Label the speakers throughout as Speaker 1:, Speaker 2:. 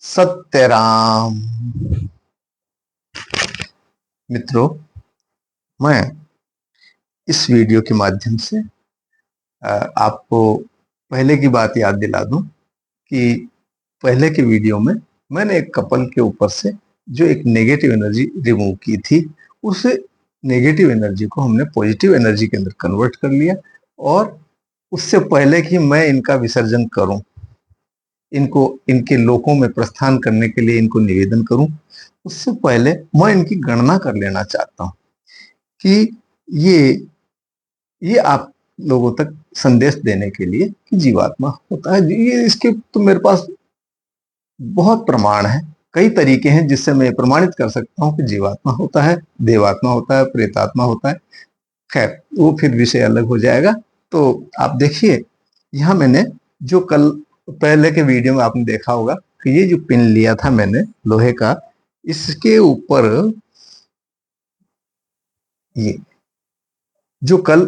Speaker 1: सत्यराम। मित्रों, मैं इस वीडियो के माध्यम से आपको पहले की बात याद दिला दूं कि पहले के वीडियो में मैंने एक कपल के ऊपर से जो एक नेगेटिव एनर्जी रिमूव की थी, उस नेगेटिव एनर्जी को हमने पॉजिटिव एनर्जी के अंदर कन्वर्ट कर लिया। और उससे पहले कि मैं इनका विसर्जन करूं, इनको इनके लोकों में प्रस्थान करने के लिए इनको निवेदन करूं, उससे पहले मैं इनकी गणना कर लेना चाहता हूं कि ये आप लोगों तक संदेश देने के लिए कि जीवात्मा होता है। ये इसके तो मेरे पास बहुत प्रमाण है, कई तरीके हैं जिससे मैं प्रमाणित कर सकता हूं कि जीवात्मा होता है, देवात्मा होता है, प्रेतात्मा होता है। खैर, वो फिर विषय अलग हो जाएगा। तो आप देखिए, यहाँ मैंने जो कल पहले के वीडियो में आपने देखा होगा कि ये जो पिन लिया था मैंने लोहे का, इसके ऊपर ये जो कल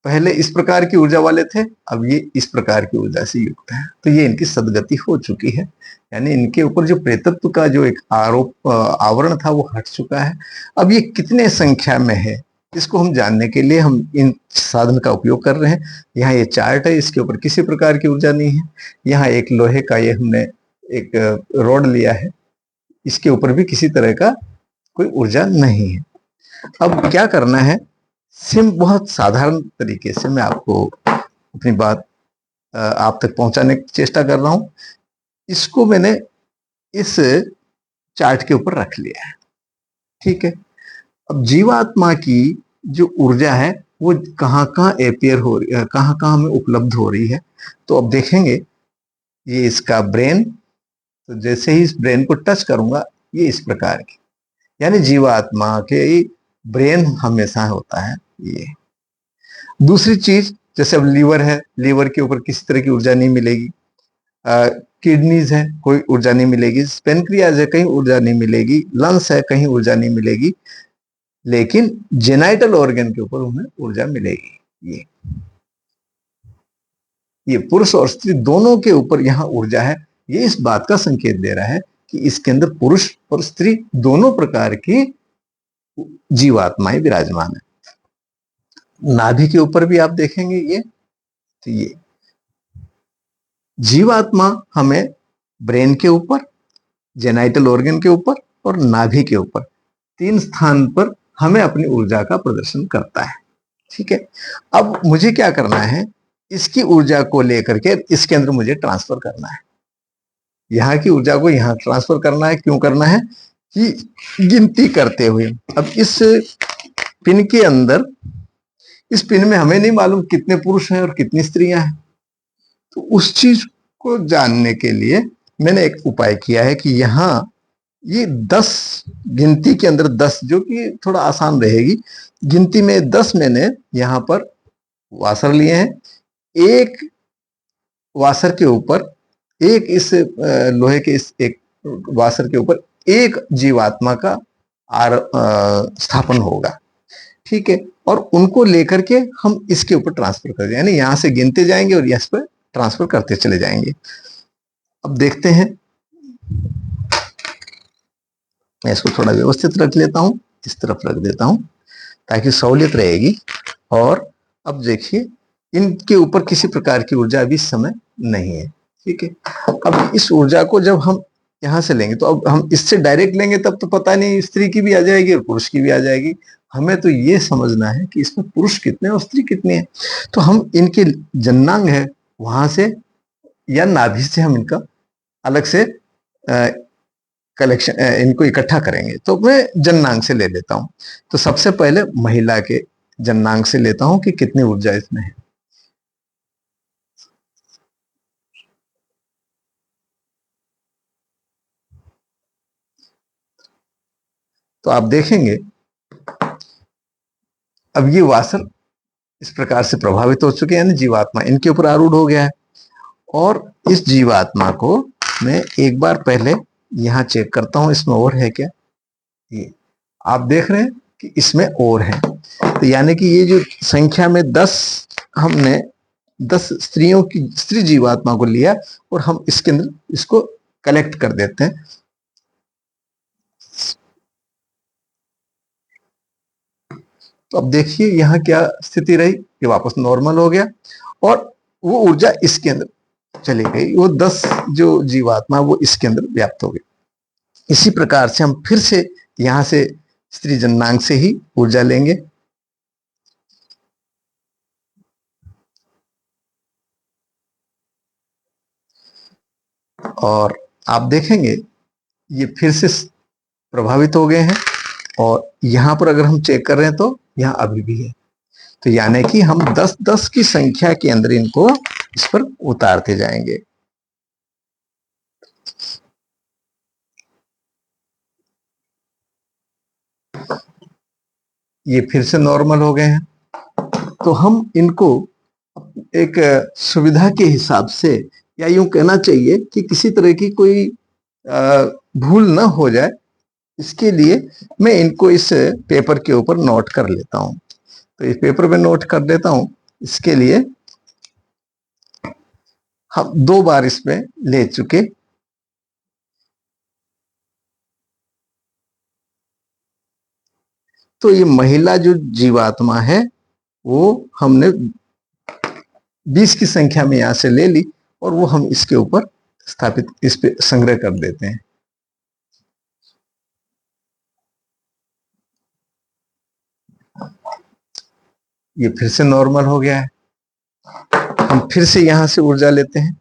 Speaker 1: पहले इस प्रकार की ऊर्जा वाले थे, अब ये इस प्रकार की ऊर्जा से युक्त है। तो ये इनकी सदगति हो चुकी है, यानी इनके ऊपर जो प्रेतत्व का जो एक आरोप आवरण था वो हट चुका है। अब ये कितने संख्या में है, इसको हम जानने के लिए हम इन साधन का उपयोग कर रहे हैं। यहाँ ये चार्ट है, इसके ऊपर किसी प्रकार की ऊर्जा नहीं है। यहाँ एक लोहे का ये हमने एक रॉड लिया है, इसके ऊपर भी किसी तरह का कोई ऊर्जा नहीं है। अब क्या करना है, बहुत साधारण तरीके से मैं आपको अपनी बात आप तक पहुंचाने की चेष्टा कर रहा हूं। इसको मैंने इस चार्ट के ऊपर रख लिया है, ठीक है। अब जीवात्मा की जो ऊर्जा है वो कहां कहां एपियर हो रही है, कहां कहां हमें उपलब्ध हो रही है। तो अब देखेंगे, ये इसका ब्रेन, तो जैसे ही इस ब्रेन को टच करूंगा ये इस प्रकार की, यानी जीवात्मा के ब्रेन हमेशा होता है ये। दूसरी चीज, जैसे अब लीवर है, लीवर के ऊपर किसी तरह की ऊर्जा नहीं मिलेगी। किडनीज है, कोई ऊर्जा नहीं मिलेगी। पेनक्रियाज है, कहीं ऊर्जा नहीं मिलेगी। लंग्स है, कहीं ऊर्जा नहीं मिलेगी। लेकिन जेनाइटल ऑर्गन के ऊपर उन्हें ऊर्जा मिलेगी। ये पुरुष और स्त्री दोनों के ऊपर यहाँ ऊर्जा है। ये इस बात का संकेत दे रहा है कि इसके अंदर पुरुष और स्त्री दोनों प्रकार की जीवात्माएं विराजमान है। नाभि के ऊपर भी आप देखेंगे ये, तो ये जीवात्मा हमें ब्रेन के ऊपर, जेनाइटल ऑर्गन के ऊपर और नाभि के ऊपर, तीन स्थान पर हमें अपनी ऊर्जा का प्रदर्शन करता है, ठीक है। अब मुझे क्या करना है, इसकी ऊर्जा को लेकर के इसके अंदर मुझे ट्रांसफर करना है। यहाँ की ऊर्जा को यहाँ ट्रांसफर करना है। क्यों करना है कि गिनती करते हुए, अब इस पिन के अंदर, इस पिन में हमें नहीं मालूम कितने पुरुष हैं और कितनी स्त्रियां हैं। तो उस चीज को जानने के लिए मैंने एक उपाय किया है कि यहाँ ये 10 गिनती के अंदर 10, जो कि थोड़ा आसान रहेगी गिनती में, 10 मैंने यहाँ पर वासर लिए हैं। एक वासर के ऊपर, एक इस लोहे के इस एक वासर के ऊपर एक जीवात्मा का स्थापन होगा, ठीक है। और उनको लेकर के हम इसके ऊपर ट्रांसफर कर दें, यानी यहां से गिनते जाएंगे और इस पर ट्रांसफर करते चले जाएंगे। अब देखते हैं, मैं इसको थोड़ा व्यवस्थित रख लेता हूं, इस तरफ रख देता हूं ताकि सहूलियत रहेगी। और अब देखिए, इनके ऊपर किसी प्रकार की ऊर्जा अभी इस समय नहीं है, ठीक है। अब इस ऊर्जा को जब हम यहां से लेंगे, तो अब हम इससे डायरेक्ट लेंगे तब तो पता नहीं, स्त्री की भी आ जाएगी और पुरुष की भी आ जाएगी। हमें तो ये समझना है कि इसमें पुरुष कितने और स्त्री कितने हैं। तो हम इनके जननांग है वहां से या नाभि से हम इनका अलग से कलेक्शन, इनको इकट्ठा करेंगे। तो मैं जननांग से ले लेता हूं। तो सबसे पहले महिला के जननांग से लेता हूं कि कितनी ऊर्जा इसमें है। तो आप देखेंगे, अब ये वासर इस प्रकार से प्रभावित हो चुके हैं, यानी जीवात्मा इनके ऊपर आरूढ़ हो गया है। और इस जीवात्मा को मैं एक बार पहले यहां चेक करता हूं, इसमें और है क्या। ये आप देख रहे हैं कि इसमें और है। तो यानी कि ये जो संख्या में 10, हमने 10 स्त्रियों की, स्त्री जीवात्मा को लिया और हम इसके अंदर इसको कलेक्ट कर देते हैं। तो अब देखिए यहाँ क्या स्थिति रही, ये वापस नॉर्मल हो गया और वो ऊर्जा इसके अंदर चली गई, वो 10 जो जीवात्मा वो इसके अंदर व्याप्त हो गई। इसी प्रकार से हम फिर से यहां से स्त्री जननांग से ही ऊर्जा लेंगे। और आप देखेंगे ये फिर से प्रभावित हो गए हैं और यहां पर अगर हम चेक कर रहे हैं तो यहां अभी भी है। तो यानी कि हम 10-10 की संख्या के अंदर इनको इस पर उतारते जाएंगे। ये फिर से नॉर्मल हो गए हैं। तो हम इनको एक सुविधा के हिसाब से, या यूं कहना चाहिए कि किसी तरह की कोई भूल ना हो जाए, इसके लिए मैं इनको इस पेपर के ऊपर नोट कर लेता हूं। तो इस पेपर में नोट कर देता हूं। इसके लिए हम 2 बार इसमें ले चुके। तो ये महिला जो जीवात्मा है वो हमने 20 की संख्या में यहां से ले ली और वो हम इसके ऊपर स्थापित, इस पे संग्रह कर देते हैं। ये फिर से नॉर्मल हो गया है। हम फिर से यहां से ऊर्जा लेते हैं।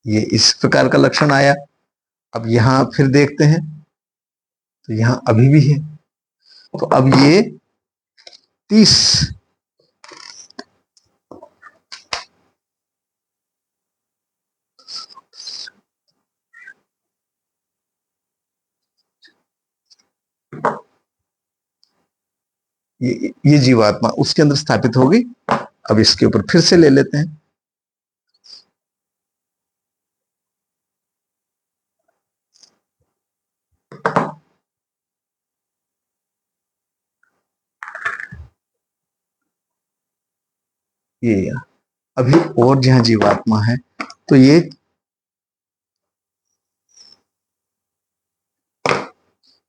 Speaker 1: ये इस प्रकार का लक्षण आया। अब यहां फिर देखते हैं तो यहां अभी भी है। तो अब ये 30, ये जीवात्मा उसके अंदर स्थापित होगी। अब इसके ऊपर फिर से ले लेते हैं। ये अभी और जहां जीवात्मा है तो ये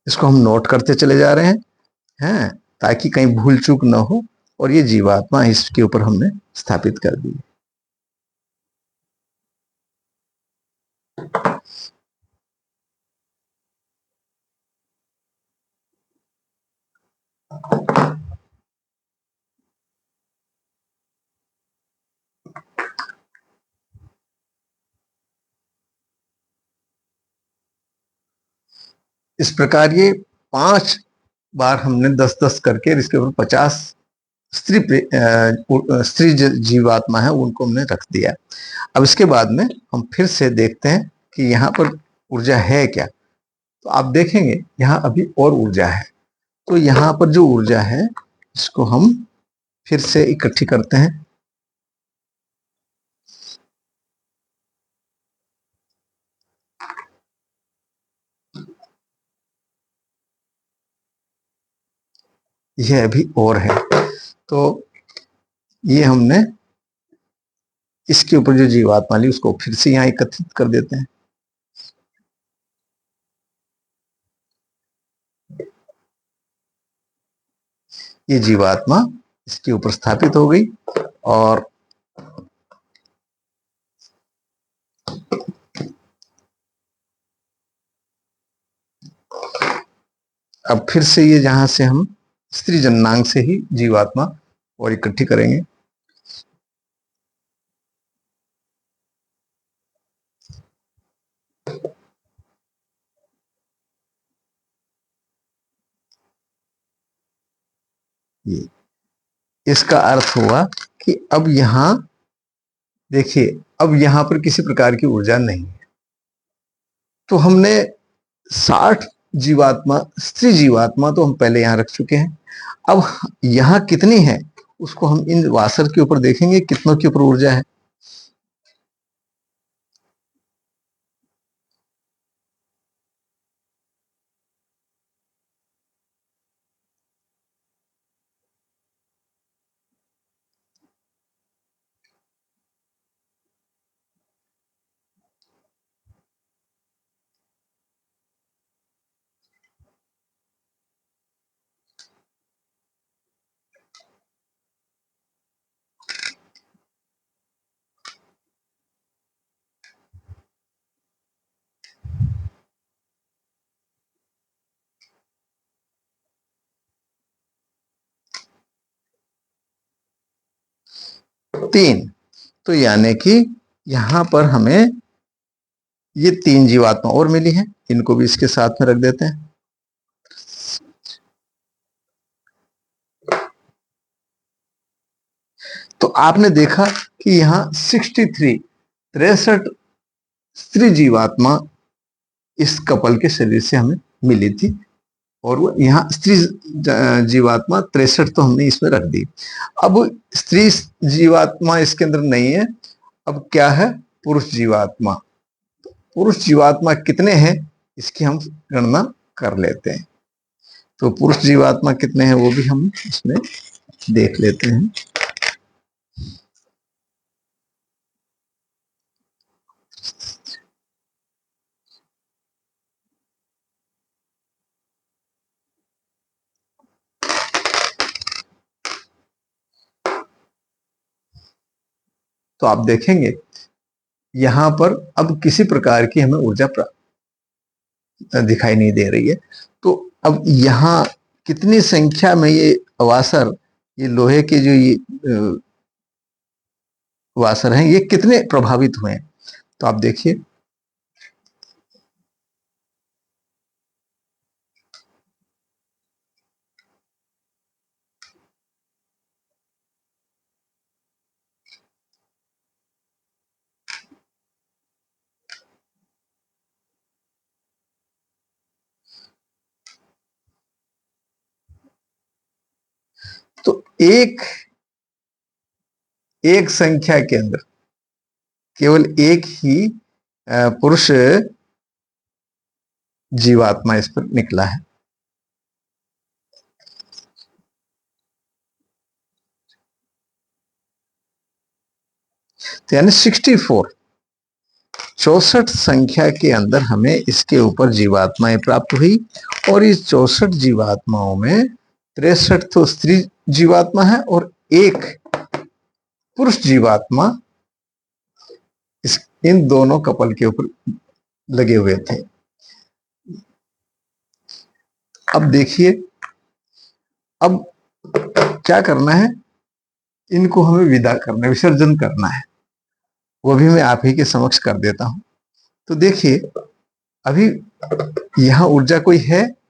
Speaker 1: इसको हम नोट करते चले जा रहे हैं ताकि कहीं भूल चूक ना हो। और ये जीवात्मा इसके ऊपर हमने स्थापित कर दी। इस प्रकार ये 5 बार हमने 10-10 करके इसके ऊपर 50 स्त्री जीवात्मा है उनको हमने रख दिया। अब इसके बाद में हम फिर से देखते हैं कि यहाँ पर ऊर्जा है क्या। तो आप देखेंगे यहाँ अभी और ऊर्जा है। तो यहाँ पर जो ऊर्जा है इसको हम फिर से इकट्ठी करते हैं। यह अभी और है। तो ये हमने इसके ऊपर जो जीवात्मा ली उसको फिर से यहाँ एकत्रित कर देते हैं। ये जीवात्मा इसके ऊपर स्थापित हो गई और अब फिर से ये जहां से हम स्त्री जननांग से ही जीवात्मा और इकट्ठी करेंगे। ये इसका अर्थ हुआ कि अब यहां देखिए, अब यहां पर किसी प्रकार की ऊर्जा नहीं है। तो हमने 60 जीवात्मा, स्त्री जीवात्मा तो हम पहले यहां रख चुके हैं। अब यहां कितनी है उसको हम इन वासर के ऊपर देखेंगे कितनों के ऊपर ऊर्जा है। 3। तो यानी कि यहां पर हमें ये 3 जीवात्मा और मिली हैं, इनको भी इसके साथ में रख देते हैं। तो आपने देखा कि यहां 63 स्त्री जीवात्मा इस कपल के शरीर से हमें मिली थी, और वो यहाँ स्त्री जीवात्मा 63 तो हमने इसमें रख दी। अब स्त्री जीवात्मा इसके अंदर नहीं है, अब क्या है, पुरुष जीवात्मा। पुरुष जीवात्मा कितने हैं इसकी हम गणना कर लेते हैं। तो पुरुष जीवात्मा कितने हैं वो भी हम इसमें देख लेते हैं। तो आप देखेंगे यहां पर अब किसी प्रकार की हमें ऊर्जा दिखाई नहीं दे रही है। तो अब यहाँ कितनी संख्या में ये अवासर, ये लोहे के जो ये वासर हैं, ये कितने प्रभावित हुए हैं। तो आप देखिए तो एक संख्या के अंदर केवल एक ही पुरुष जीवात्मा इस पर निकला है। तो यानी 64 संख्या के अंदर हमें इसके ऊपर जीवात्माएं प्राप्त हुई, और इस 64 जीवात्माओं में 63 तो स्त्री जीवात्मा है और एक पुरुष जीवात्मा इन दोनों कपल के ऊपर लगे हुए थे। अब देखिए, अब क्या करना है, इनको हमें विदा करना, विसर्जन करना है। वो भी मैं आप ही के समक्ष कर देता हूं। तो देखिए अभी यहां ऊर्जा कोई है,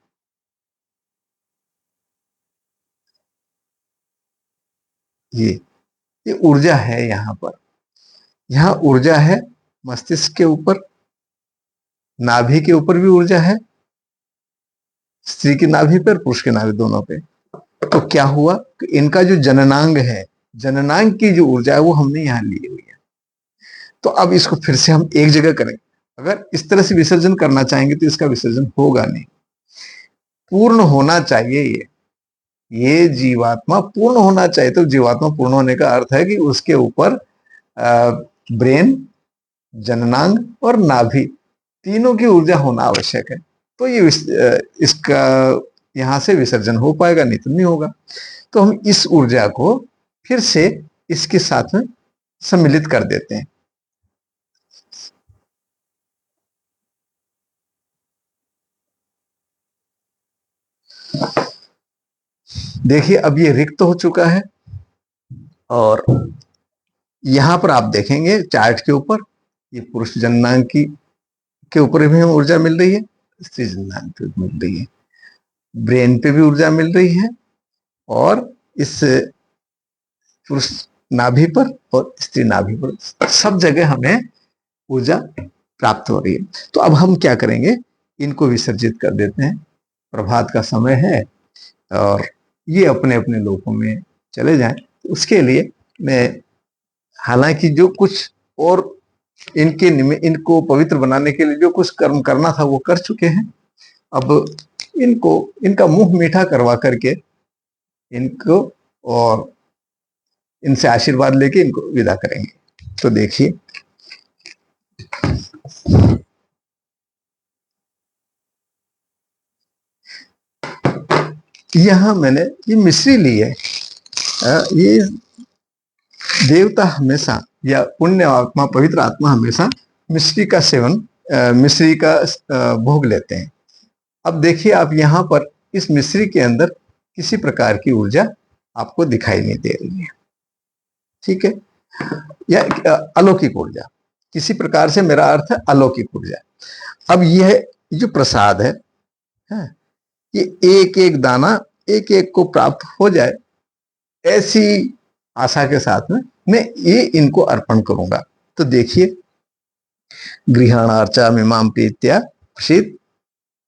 Speaker 1: ये ऊर्जा है यहां पर। यहां ऊर्जा है मस्तिष्क के ऊपर, नाभि के ऊपर भी ऊर्जा है, स्त्री की नाभि पर, पुरुष के नाभि दोनों पे। तो क्या हुआ कि इनका जो जननांग है, जननांग की जो ऊर्जा है वो हमने यहां ली हुई है। तो अब इसको फिर से हम एक जगह करें। अगर इस तरह से विसर्जन करना चाहेंगे तो इसका विसर्जन होगा नहीं, पूर्ण होना चाहिए। ये जीवात्मा पूर्ण होना चाहिए। तो जीवात्मा पूर्ण होने का अर्थ है कि उसके ऊपर ब्रेन, जननांग और नाभि तीनों की ऊर्जा होना आवश्यक है। तो ये इसका यहां से विसर्जन हो पाएगा, नहीं तो नहीं होगा। तो हम इस ऊर्जा को फिर से इसके साथ में सम्मिलित कर देते हैं। देखिए अब ये रिक्त हो चुका है, और यहां पर आप देखेंगे चार्ट के ऊपर ये पुरुष जननांग की के ऊपर भी हमें ऊर्जा मिल रही है, स्त्री जननांग पे मिल रही है, ब्रेन पे भी ऊर्जा मिल रही है, और इस पुरुष नाभि पर और स्त्री नाभि पर सब जगह हमें ऊर्जा प्राप्त हो रही है। तो अब हम क्या करेंगे, इनको विसर्जित कर देते हैं। प्रभात का समय है और ये अपने अपने लोकों में चले जाएं। तो उसके लिए मैं, हालांकि जो कुछ और इनको पवित्र बनाने के लिए जो कुछ कर्म करना था वो कर चुके हैं, अब इनका मुंह मीठा करवा करके इनको और इनसे आशीर्वाद लेके इनको विदा करेंगे। तो देखिए यहां मैंने ये मिश्री ली है। ये देवता हमेशा या पुण्य आत्मा, पवित्र आत्मा हमेशा मिश्री का सेवन, मिश्री का भोग लेते हैं। अब देखिए आप यहां पर इस मिश्री के अंदर किसी प्रकार की ऊर्जा आपको दिखाई नहीं दे रही है। ठीक है, या अलौकिक ऊर्जा, किसी प्रकार से मेरा अर्थ है अलौकिक ऊर्जा। अब यह जो प्रसाद है, ये एक एक दाना एक एक को प्राप्त हो जाए, ऐसी आशा के साथ में मैं ये इनको अर्पण करूंगा। तो देखिए, गृहाणार्चा मिमाम प्रीत्या प्रसीद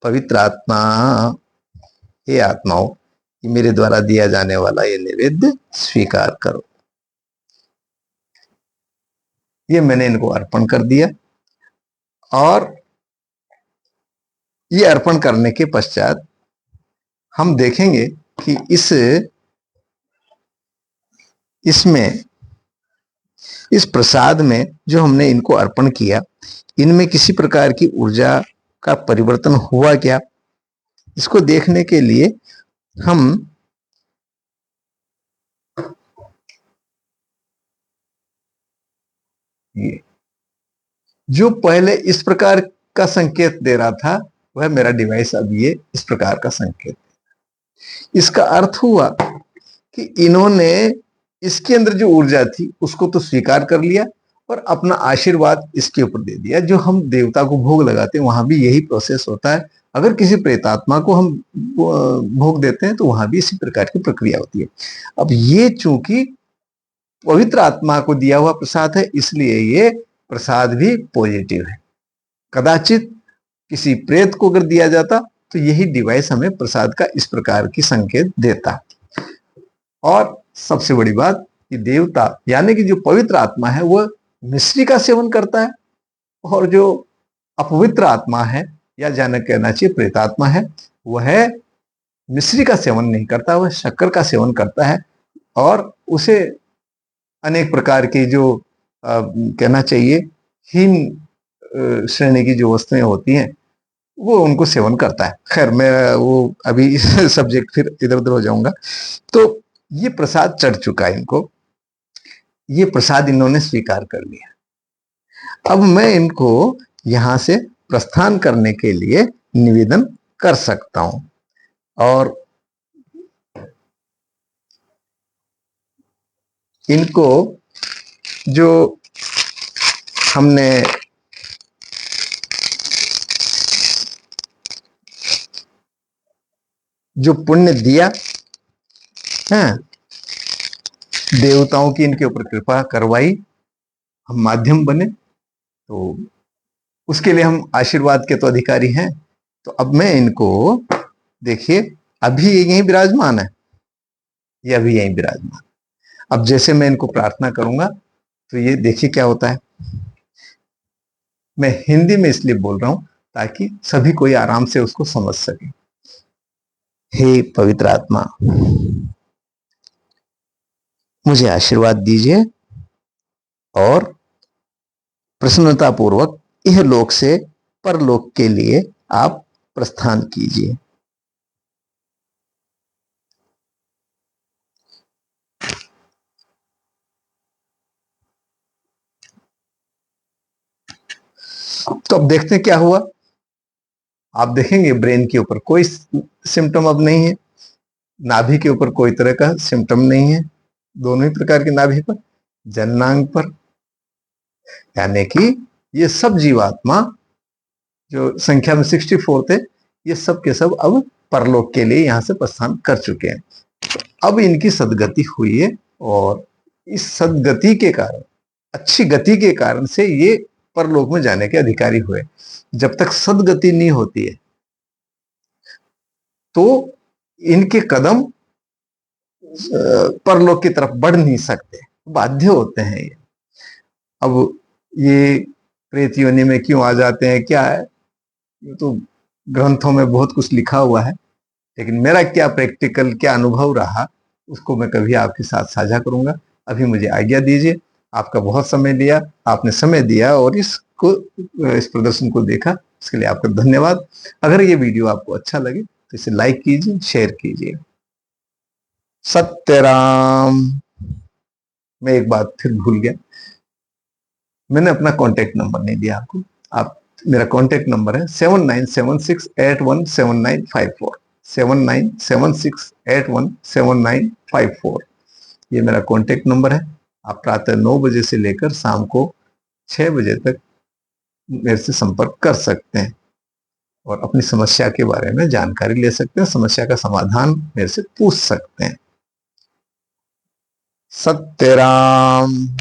Speaker 1: पवित्र आत्मा, हे आत्माओं, ये मेरे द्वारा दिया जाने वाला ये नैवेद्य स्वीकार करो। ये मैंने इनको अर्पण कर दिया, और ये अर्पण करने के पश्चात हम देखेंगे कि इसमें इस प्रसाद में जो हमने इनको अर्पण किया, इनमें किसी प्रकार की ऊर्जा का परिवर्तन हुआ क्या, इसको देखने के लिए हम ये जो पहले इस प्रकार का संकेत दे रहा था, वह मेरा डिवाइस अब ये इस प्रकार का संकेत। इसका अर्थ हुआ कि इन्होंने इसके अंदर जो ऊर्जा थी उसको तो स्वीकार कर लिया और अपना आशीर्वाद इसके ऊपर दे दिया। जो हम देवता को भोग लगाते हैं वहां भी यही प्रोसेस होता है। अगर किसी प्रेतात्मा को हम भोग देते हैं तो वहां भी इसी प्रकार की प्रक्रिया होती है। अब ये चूंकि पवित्र आत्मा को दिया हुआ प्रसाद है, इसलिए ये प्रसाद भी पॉजिटिव है। कदाचित किसी प्रेत को अगर दिया जाता तो यही डिवाइस हमें प्रसाद का इस प्रकार की संकेत देता। और सबसे बड़ी बात कि देवता यानी कि जो पवित्र आत्मा है वह मिश्री का सेवन करता है, और जो अपवित्र आत्मा है या जाने कहना चाहिए प्रेतात्मा है, वह मिश्री का सेवन नहीं करता, वह शक्कर का सेवन करता है। और उसे अनेक प्रकार की जो कहना चाहिए हीन श्रेणी की जो वस्तुएं होती हैं वो उनको सेवन करता है। खैर, मैं वो अभी सब्जेक्ट फिर इधर उधर हो जाऊंगा। तो ये प्रसाद चढ़ चुका है इनको, ये प्रसाद इन्होंने स्वीकार कर लिया। अब मैं इनको यहां से प्रस्थान करने के लिए निवेदन कर सकता हूं। और इनको जो हमने जो पुण्य दिया है, देवताओं की इनके ऊपर कृपा करवाई, हम माध्यम बने, तो उसके लिए हम आशीर्वाद के तो अधिकारी हैं। तो अब मैं इनको देखिए, अभी ये यहीं विराजमान है, ये अभी यहीं विराजमान। अब जैसे मैं इनको प्रार्थना करूंगा तो ये देखिए क्या होता है। मैं हिंदी में इसलिए बोल रहा हूं ताकि सभी कोई आराम से उसको समझ सके। हे पवित्र आत्मा, मुझे आशीर्वाद दीजिए और प्रसन्नता पूर्वक यह लोक से परलोक के लिए आप प्रस्थान कीजिए। तो अब देखते हैं क्या हुआ। आप देखेंगे ब्रेन के ऊपर कोई सिम्टम अब नहीं है, नाभि के ऊपर कोई तरह का सिम्टम नहीं है, दोनों ही प्रकार के नाभि पर, जननांग पर, यानी कि ये सब जीवात्मा जो संख्या में 64 थे, ये सब के सब अब परलोक के लिए यहां से प्रस्थान कर चुके हैं। तो अब इनकी सदगति हुई है, और इस सदगति के कारण, अच्छी गति के कारण से ये परलोक में जाने के अधिकारी हुए। जब तक सदगति नहीं होती है तो इनके कदम परलोक की तरफ बढ़ नहीं सकते, बाध्य होते हैं ये। अब ये प्रेत योनि में क्यों आ जाते हैं, क्या है, ये तो ग्रंथों में बहुत कुछ लिखा हुआ है, लेकिन मेरा क्या प्रैक्टिकल क्या अनुभव रहा उसको मैं कभी आपके साथ साझा करूंगा। अभी मुझे आज्ञा दीजिए। आपका बहुत समय लिया, आपने समय दिया और इस प्रदर्शन को देखा, इसके लिए आपका धन्यवाद। अगर ये वीडियो आपको अच्छा लगे तो इसे लाइक कीजिए, शेयर कीजिए। सत्यराम। मैं एक बात फिर भूल गया, मैंने अपना कॉन्टेक्ट नंबर नहीं दिया आपको। आप, मेरा कॉन्टेक्ट नंबर है 7976817954, 7976817954। ये मेरा कॉन्टेक्ट नंबर है। आप प्रातः 9 बजे से लेकर शाम को 6 बजे तक मेरे से संपर्क कर सकते हैं और अपनी समस्या के बारे में जानकारी ले सकते हैं, समस्या का समाधान मेरे से पूछ सकते हैं। सत्यराम।